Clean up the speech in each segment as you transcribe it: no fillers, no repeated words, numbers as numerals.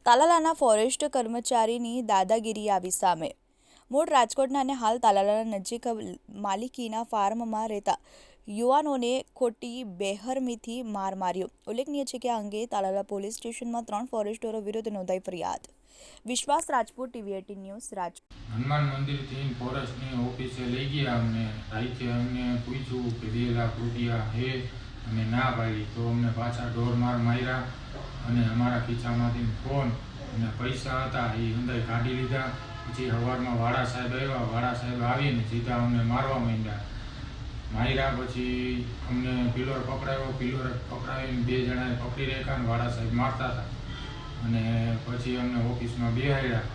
તાલાલાના forest કર્મચારીની દાદાગીરી આવી સામે। મૂળ રાજકોટના અને હાલ તાલાલા નજીક માલિકીના ફાર્મમાં રહેતા યુવાનોને ખોટી બેરહમીથી માર માર્યો। ઉલ્લેખનીય છે કે આ અંગે તાલાલા પોલીસ સ્ટેશનમાં 3 ફોરેસ્ટરો વિરુદ્ધ નોંધાઈ ફરિયાદ। વિશ્વાસ રાજપૂત, TV18 ન્યૂઝ, રાજકોટ। હનુમાન મંદિરથી ફોરેસ્ટની ઓફિસે લઈ ગયા અમને। રાતે અમને પૂછ્યું કે 2 લાખ રૂપિયા હે, અમે ના પાડી તો અમને પાછા ઢોર માર્યા અને અમારા ખીચામાંથી ફોન અને પૈસા હતા એ અંદાજ કાઢી લીધા। પછી સવારમાં વાડા સાહેબ આવ્યા, વાડા સાહેબ આવીને સીધા અમને મારવા માંડ્યા। પછી અમને પિલોર પકડાવ્યો, પિલોર પકડાવીને 2 જણાએ પકડી રાખ્યા અને વાડા સાહેબ મારતા હતા અને પછી અમને ઓફિસમાં બેહાડ્યા।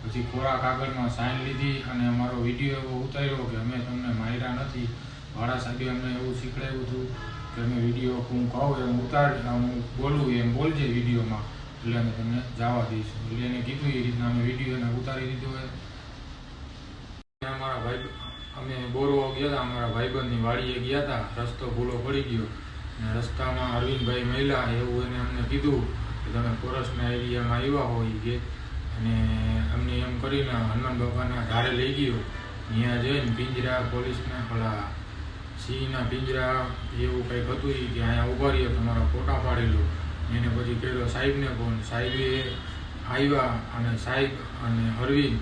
પછી કોરા કાગળમાં સાઇન લીધી અને અમારો વિડીયો એવો ઉતાર્યો કે અમે તમને માર્યા નથી। વાડા સાહેબે અમને એવું શીખવાડ્યું હતું કે અમે વિડીયો હું કહું એમ હું બોલું એમ બોલજે વિડીયોમાં, એટલે અમે તમને જવા દઈશું। એટલે એને કીધું એ રીતના અમે વિડીયો એને ઉતારી દીધો હોય। અમારા ભાઈ અમે બોરવા ગયા હતા, અમારા ભાઈબંધની વાડીએ ગયા હતા, રસ્તો ભૂલો પડી ગયો અને રસ્તામાં અરવિંદભાઈ મહિલા એવું એને અમને કીધું કે તમે ફોરેસ્ટના એરિયામાં આવ્યા હોય કે, અને અમને એમ કરીને હનુમાન બાપાના ધારે લઈ ગયો। ત્યાં જઈને પિંજરા પોલીસના પેલા સિંહના પિંજરા એવું કંઈક હતું કે અહીંયા ઉભા રહ્યો તમારા ફોટા પાડી લો। એને પછી કર્યો સાહેબને ફોન, સાહેબે આવ્યા અને સાહેબ અને અરવિંદ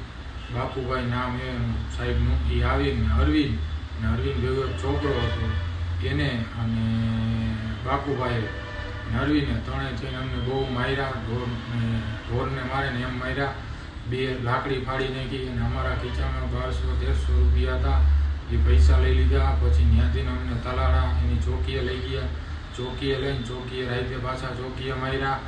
બાપુભાઈ નામ એમ સાહેબનું, એ આવીને અરવિંદ ભેગો છોકરો હતો એને અને બાપુભાઈ અને અરવિંદને ત્રણે થઈને અમને બહુ માર્યા। ઢોરને મારે ને એમ માર્યા। 2 લાકડી ફાડી નાખી અને અમારા ખીચામાં 1200-1300 રૂપિયા હતા એ પૈસા લઈ લીધા। પછી ત્યાંથી અમને તાલાળા એની ચોકીએ લઈ ગયા। ચોકીએ લઈને ચોકીએ રાતે પાછા ચોકીએ માર્યા।